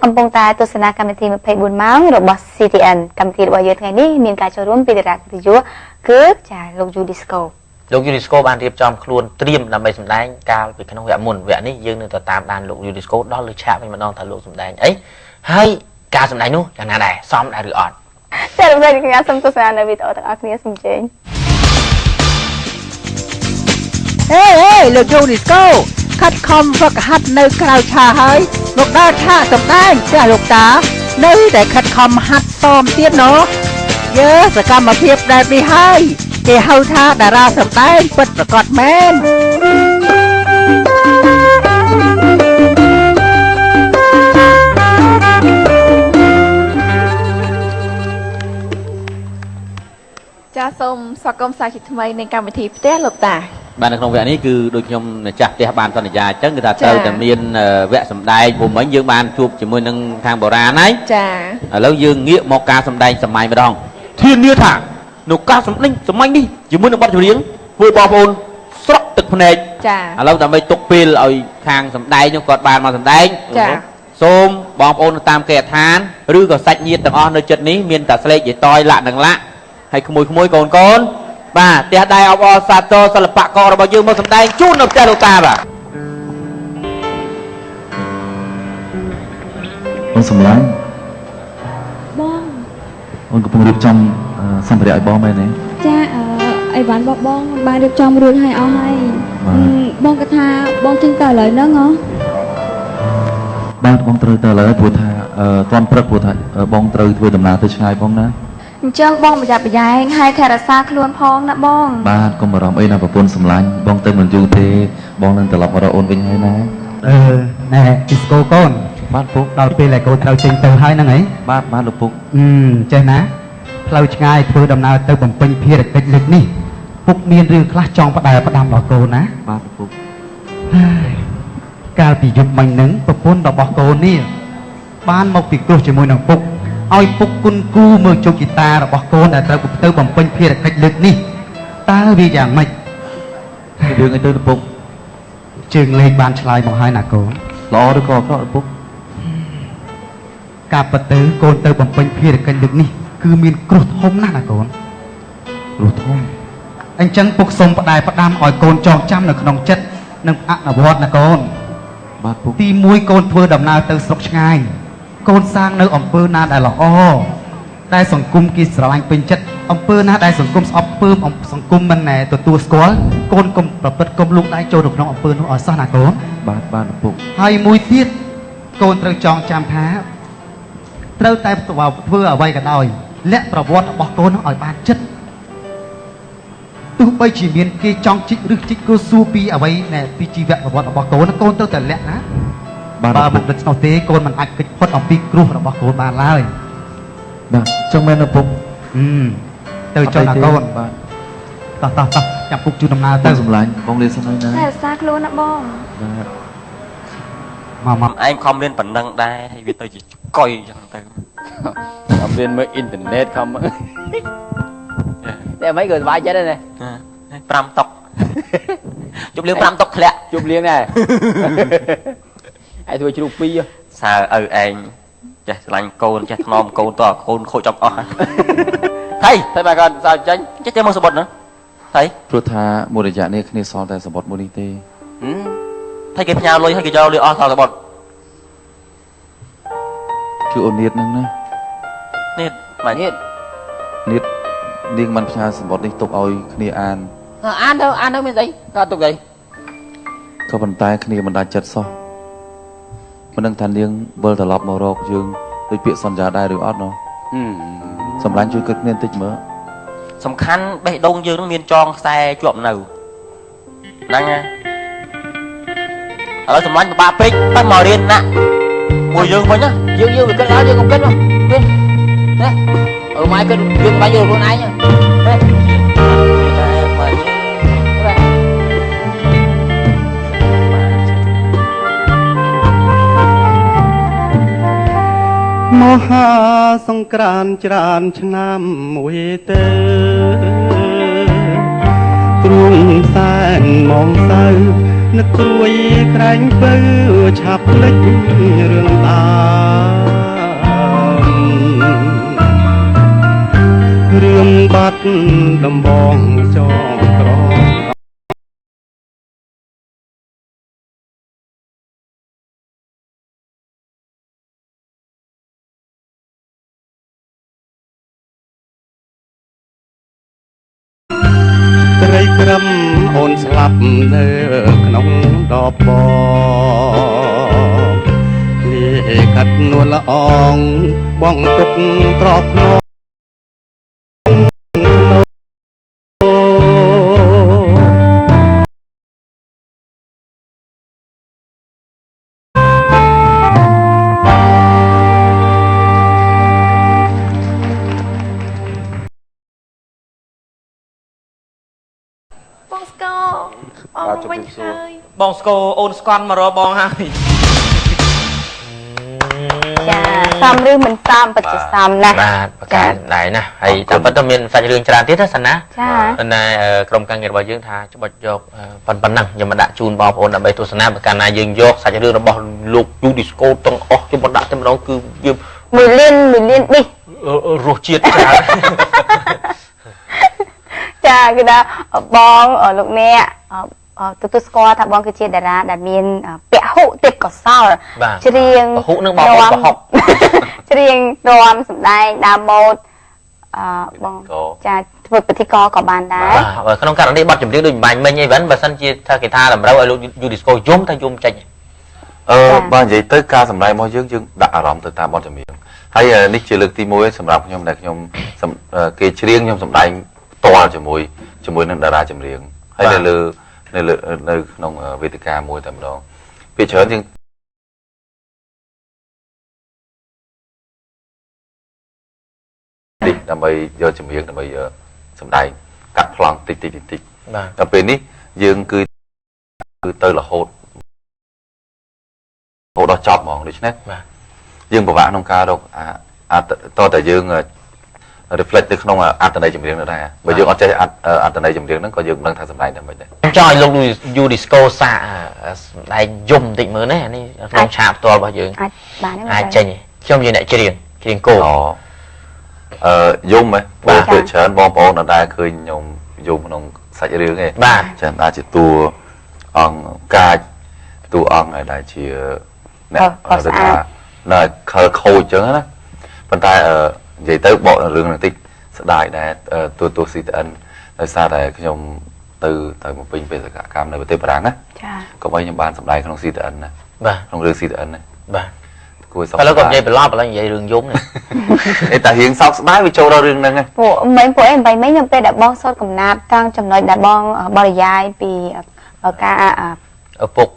កំពុងតែទស្សនាកម្មវិធី24ម៉ោងរបស់ CTN កម្មវិធីរបស់យើងថ្ងៃនេះមានការចូលរួមពីតារាវិទ្យុគឺចាលោក Udisco លោក Udisco បានរៀបចំខ្លួនត្រៀមដើម្បីសម្ដែងកាលពីក្នុងវគ្គមុនវគ្គនេះយើងនឹងទៅតាមដានលោក Udisco ដល់លើឆាកវិញម្ដងថាលោកសម្ដែងអីហើយការសម្ដែងនោះយ៉ាងណាដែរសមដែរឬអត់ចាលោកស្រីខ្ញុំសូមទស្សនានៅវីដេអូទាំងអស់គ្នាសូមជើញហេលោក Udisco ខិតខំហ្វឹកហាត់នៅក្រៅឆាហើយមកដល់ឆាកសម្ដែងចាលោកតានៅតែខិតខំហាត់សមទៀតណោះសកម្មភាពដែលនេះហើយគេហៅថាតារាសម្ដែងពិតប្រាកដមែនចាសូមស្វាគមន៍សាជាថ្មីនៃកម្មវិធីផ្ទះលោកតាបាទនៅក្នុងវគ្គនេះគឺដូចខ្ញុំម្ចាស់ផ្ទះបានសន្យាអញ្ចឹងគឺថាត្រូវតែមានវគ្គសម្ដែងព្រោះមិញយើងបានជួបជាមួយនឹងខាងបុរាណហើយចាឥឡូវយើងងាកមកការសម្ដែងសម័យម្ដងធានាថានៅការសម្ដែងសម័យនេះជាមួយនឹងបទចម្រៀងធ្វើបងប្អូនស្រក់ទឹកភ្នែកចាឥឡូវដើម្បីទុកពេលឲ្យខាងសម្ដែងនោះគាត់បានមកសម្ដែងចាសូមបងប្អូនតាមគេដ្ឋានឬក៏សាច់ញាតិទាំងអស់នៅចិត្តនេះមានតែស្លេកយេតយលាក់នឹងលាក់ហើយក្មួយៗកូនបាទផ្ទះដៃអបអរសាទរសិល្បកររបស់យើងមកសម្ដែងជូននៅផ្ទះលោកតាបាទអូនសម្លាញ់បងអូនកំពុងរៀបចំសម្ភារៈឲ្យបងមែនទេចាអីវ៉ាន់បងបានរៀបចំរួចហើយអស់ហើយបងគាត់ថាបងចេញទៅឥឡូវហ្នឹងហ៎បាទបងត្រូវទៅឥឡូវព្រោះថាតាន់ព្រឹកព្រោះថាបងត្រូវធ្វើដំណើរទៅឆ្ងាយបងណាអញ្ចឹងបងប្រយ័ត្នប្រយែងហើយថែរក្សាខ្លួនផងណាបងបាទកុំបារម្ភអីណាប្រពន្ធសម្លាញ់បងទៅមិនយូរទេបងនឹងត្រឡប់មករកអូនវិញហើយណាណែ Disco កូនបាទពុកដល់ពេលដែលកូនត្រូវចេញទៅហើយហ្នឹងហីបាទលោកពុកចេះណាផ្លូវឆ្ងាយធ្វើដំណើរទៅបំពេញភារកិច្ចលើកនេះពុកមានរឿងខ្លះចង់ផ្ដាំដល់កូនណាបាទពុកកាលពីយប់មិញហ្នឹងប្រពន្ធរបស់កូននេះបានមកពិគ្រោះជាមួយនឹងពុកឲ្យពុកគុណគូមើលជោគជតារបស់កូនដែលត្រូវទៅបំពេញភារកិច្ចលើកនេះតើវាយ៉ាងម៉េចរឿងអីទៅពុកជើងលេខបានឆ្លើយមកហើយណាកូនល្អឬក៏អាក្រក់ពុកការពិតទៅកូនទៅបំពេញភារកិច្ចលើកនេះគឺមានគ្រោះធំណាស់ណាកូនគ្រោះធំអញ្ចឹងពុកសូមផ្ដាំឲ្យកូនចងចាំនៅក្នុងចិត្តនិងអនុវត្តណាកូនបាទពុកទី1កូនធ្វើដំណើរទៅស្រុកឆ្ងាយកូនសាងនៅអំពើណាដែលល្អតែសង្គមគេស្រឡាញ់ពេញចិត្តអំពើណាដែលសង្គមស្អប់ពើមសង្គមមិនណែទទួលស្គាល់កូនកុំប្រព្រឹត្តកុំលូកដៃចូលទៅក្នុងអំពើនោះឲ្យសោះណាកូនបាទពុកហើយមួយទៀតកូនត្រូវចងចាំថាត្រូវតែធ្វើអ្វីក៏ដោយលក្ខប្រវត្តិរបស់កូននោះឲ្យបានចិត្តទោះបីជាមានគេចង់ជីកឬជីកគូសួរពីអ្វីណែពីជីវប្រវត្តិរបស់កូនកូនត្រូវតែលក្ខណាបើមិនដូច្នោះទេកូនមិនអាចគេចផុតអំពីគ្រោះរបស់កូនបានឡើយបាទចឹងមែនណាពុកទៅចុះណាកូនបាទតោះចាំពុកជួយដំណើរទៅសម្លាញ់បងលេងសិនហើយណាតែរក្សាខ្លួនណាបងបាទឯងខំរៀនប៉ុណ្ណឹងដែរហើយវាទៅជាកុយចឹងទៅខំរៀនមើលអ៊ីនធឺណិតខំតែមិនក៏សុបាយចិត្តដែរ5តុកជប់លៀង5តុកធ្លាក់ជប់លៀងដែរឯងធ្វើជ្រូក2សើឪឯងចេះស្រឡាញ់កូនចេះថ្នមកូនតើកូនខូចចង់អស់ហើយតែបើគាត់សើចេញចេះតែមកសបុតណាហើយព្រោះថាមួយរយៈនេះគ្នាសល់តែសបុតមួយនេះទេហើយគេផ្ញើលុយហើយគេយកលុយអស់សល់សបុតគឺអូននៀតហ្នឹងណានៀតបាទនៀតនាងបានផ្ញើសបុតនេះទុកឲ្យគ្នាអានទៅមានស្អីក៏ទុកអីក៏ប៉ុន្តែគ្នាមិនដាច់ចិត្តសោះមិនដឹងថានាងវិលត្រឡប់មករកយើងដូចពាក្យសន្យាដែរឬអត់ណោះសម្លាញ់ជួយគិតគ្នាបន្តិចមើលសំខាន់បេះដូងយើងនឹងមានចងខ្សែជាប់នៅហ្នឹងណាឥឡូវសម្លាញ់ពិបាកពេកទៅមករៀនណាមួយយើងវិញណាយើងវាគិតដល់យើងកុំគិតមកវិញណាម៉ែគិតយើងបាច់យកខ្លួនឯងទេមហាសង្ក្រាន្តច្រើនឆ្នាំមួយទៅទ្រូងសែនមកសៅនឹកព្រួយក្រែងពៅឆាប់ភ្លេចរឿងតា បាត់ដំបងចងក្រងត្រីក្រឹមអូនស្លាប់នៅក្នុងដបបងលាកាត់នួនល្អងបងទុកត្រកភ្នំបងស្គរអងវិញហើយ បងស្គរអូនស្គាល់មករកបងហើយ ចាសំឬមិនសំពិតជាសំណាស់ បាទប្រកាសដែរណាហើយតែប៉ុន្តែមានសាច់រឿងច្រើនទៀតណាសិនណា ចា តែក្រុមការងាររបស់យើងថាច្បាច់យកប៉ុណ្ណឹងខ្ញុំមកដាក់ជូនបងប្អូនដើម្បីទស្សនាបើកាលណាយើងយកសាច់រឿងរបស់លោកយូឌីស្កូទាំងអស់ខ្ញុំមកដាក់តែម្ដងគឺយើង 1 លានប៊ីស រសជាតិច្រើន ចាគឺថាបងលោកអ្នកទទួលស្គាល់ថាបងគឺជាតារាដែលមានពហុទេពកោសល្យច្រៀង ពហុនឹងបងប្អូនប្រហុក ច្រៀងរាំសម្ដែងដើមម៉ូដបងចាធ្វើពិធីករក៏បានដែរ បាទក្នុងករណីបទចម្រៀងដូចបាញ់មិញអីវិញបើសិនជាថាគេថាតម្រូវឲ្យលោកយូឌីស្កូយំថាយំចេញ បើនិយាយទៅការសម្ដែងរបស់យើងដាក់អារម្មណ៍ទៅតាមបទចម្រៀងហើយនេះជាលើកទី1សម្រាប់ខ្ញុំដែលខ្ញុំគេច្រៀងខ្ញុំសម្ដែងផ្ទាល់ជាមួយនឹងតារាចម្រៀងហើយនៅក្នុងវេទិកាមួយតែម្ដងពីច្រើនជាងដើម្បីយកចម្រៀងដើម្បីសម្ដែងកាត់ប្លង់តិចបាទដល់ពេលនេះយើងគឺទៅរហូតដល់ចប់ហ្មងដូច្នេះបាទយើងពិបាកក្នុងការរកតើយើង reflect ទៅក្នុងអត្ថន័យចម្រៀងនោះដែរបើយើងអត់ចេះអត្ថន័យចម្រៀងហ្នឹងក៏យើងមិនដឹងថាសម្ដែងតែមិនដែរ ចង់ឲ្យលោកយូឌីស្កូសាកសម្ដែងយំបន្តិចមើលណានេះក្នុងឆាកផ្ទាល់របស់យើងអាចចេញខ្ញុំជាអ្នកច្រៀងគោយំហ៎បាទគឺច្រើនបងប្អូនអត់ដែលឃើញខ្ញុំយំក្នុងសាច់រឿងទេបាទចឹងអាចជាតួអង្គកាចតួអង្គហើយដែលជាអ្នកថានៅខលខូចចឹងណាប៉ុន្តែនិយាយទៅបករឿងហ្នឹងតិចស្ដាយដែរតួ CTN ដោយសារតែខ្ញុំទៅមកពេញបេសកកម្មនៅប្រទេសបារាំងណាចាក៏បីខ្ញុំបានសម្ដែងក្នុង CTN ណាបាទក្នុងរឿង CTN ណាបាទគួរសោកឥឡូវក៏និយាយបន្លប់ឥឡូវនិយាយរឿងយំនេះ តែរឿងសោកស្ដាយវាចូលដល់រឿងហ្នឹងពួកមិញខ្ញុំពេលដែលបងសូត្រកំណាព្យតាំងចំណុចដែលបងបរិយាយពីការឪពុក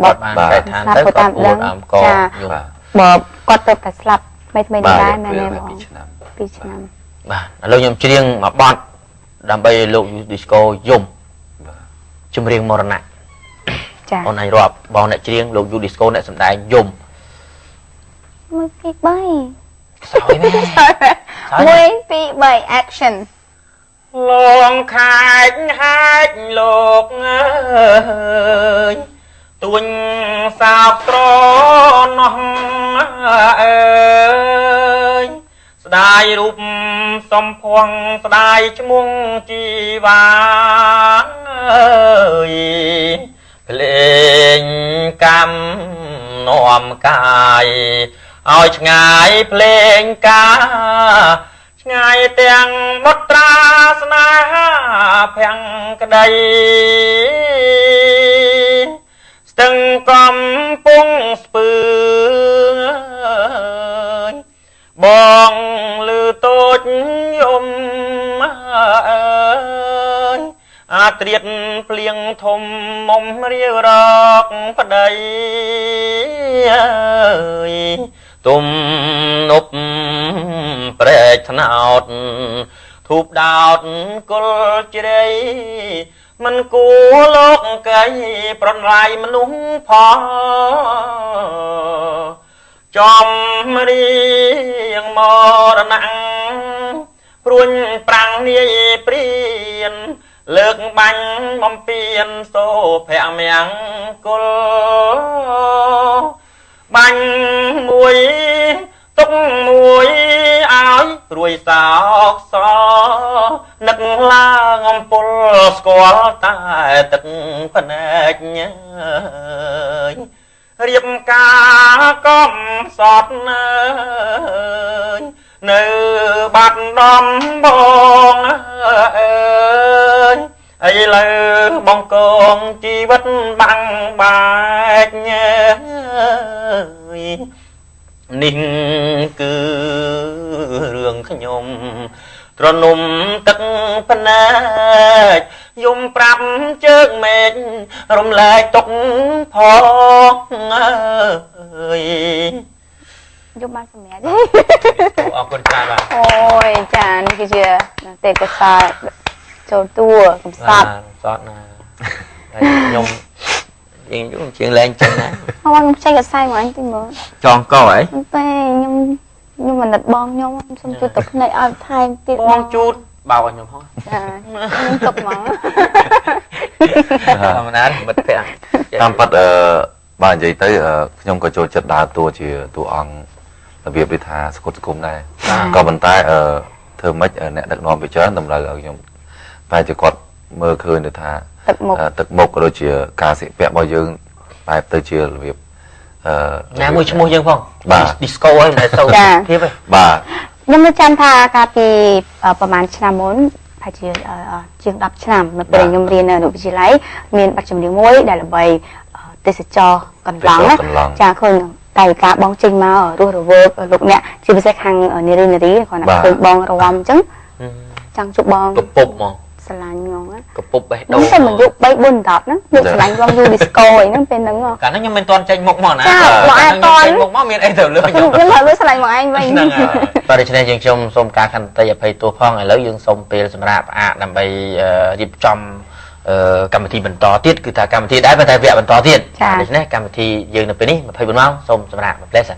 គាត់បានចែកឋានទៅគាត់ពួតអង្គចាបើគាត់ទៅតែស្លាប់ថ្មីដែរមែនទេបង2 ឆ្នាំបាទឥឡូវខ្ញុំច្រៀងមួយបទដើម្បីលោកយូឌីស្កូយំចម្រៀងមរណៈចាអូនឲ្យរាប់បងអ្នកច្រៀងលោកយូឌីស្កូអ្នកសម្ដែងយំ1 2 3សោយមែន1 2 3 action លងខែកហាច់លោកអើយទួញសោកត្រនោះអើយស្ដាយរូបសំភ័ងស្ដាយឈ្មោះជីវាអើយភ្លេងកម្មនាំកាយឲ្យឆ្ងាយភ្លេងកាឆ្ងាយទាំងបុត្រាស្នេហាភាំងក្តីស្ទឹងកំពុងស្ពឺបងលឺតូចយំអើយអាត្រៀតភ្លៀងធំមុំរាវរកប្តីអើយទុំនប់ព្រែកថ្នោតធូបដោតគល់ជ្រៃមិនគួរលោកកៃប្រណឡាយមនុស្សផងចំរៀងមរណៈព្រួញប្រាំងនាយព្រៀនលើកបាញ់បំពេញសូភៈមង្គលបាញ់មួយទុកមួយឲ្យព្រួយសោកស ឡើងអំពុលស្គាល់តែទឹកភ្នែកញ៉ើយរៀបការកំសត់នៅនៅបាត់ដំបងអើយឥឡូវបងកងជីវិតបាំងបែកញ៉ើយនេះគឺរឿងខ្ញុំត្រនំទឹកភ្នែកយំប្រាប់ជើងមេឃរំលែកទុកផងអើយយំបានសម្រាប់ អរគុណច្រើនបាទអូយចានេះគឺជាទេពកោសល្យចូលតួកំសត់សតណាខ្ញុំជាងលែងចឹងណា ខ្ញុំចេះកសែងមកអញតិចមើល ចងកអី តែខ្ញុំមិនណិតបងខ្ញុំសុំជួយទឹកភ្នែកឲ្យថែមទៀត បងជូតបោកឲ្យខ្ញុំផង ចាខ្ញុំទុកមក ធម្មតាមិត្តភក្តិ តាមពិតបាទនិយាយទៅខ្ញុំក៏ចូលចិត្តដើរតួជាតួអង្គរបៀបដូចថាសកលសង្គមដែរក៏ប៉ុន្តែធ្វើម៉េចអ្នកដឹកនាំវិចារតម្រូវឲ្យខ្ញុំតែជាគាត់មើលឃើញទៅថាទឹកមុខក៏ដូចជាការសិពាក់របស់យើងបែបទៅជារបៀបណាមួយឈ្មោះយើងផង disco ហ្នឹងតែទៅភាពហ្នឹងបាទ ខ្ញុំនៅចាំថាកាលពីប្រហែលឆ្នាំមុនប្រហែលជាជាង10ឆ្នាំនៅពេលខ្ញុំរៀននៅវិទ្យាល័យមានបទចម្រៀងមួយដែលល្បីទេសចរកន្លងចាឃើញតែការបងចេញមករស់រវើកលោកអ្នកជាពិសេសខាងនារីគាត់ណាឃើញបងរំអញ្ចឹងចង់ជួបបងកពុបហ្មង ស្រឡាញ់ងង កពុបបេះដូង តែមិនយុគ3 4 10ហ្នឹងយកស្រឡាញ់បងយូ disco អីហ្នឹងពេលហ្នឹងកាលហ្នឹងខ្ញុំមិនទាន់ចេញមុខមកណា ចាបងអត់ទាន់មុខមកមានអីទៅលើខ្ញុំ ខ្ញុំថាលើស្រឡាញ់មកឯងវិញ ហ្នឹងហើយបាទដូច្នេះយើងខ្ញុំសូមការខន្តីអភ័យទោសផងឥឡូវយើងសូមពេលសម្រាប់ផ្អាកដើម្បីរៀបចំកម្មវិធីបន្តទៀតគឺថាកម្មវិធីដែរប៉ុន្តែវគ្គបន្តទៀតដូច្នេះកម្មវិធីយើងនៅពេលនេះ24ម៉ោងសូមសម្រាប់មួយផ្លែសិន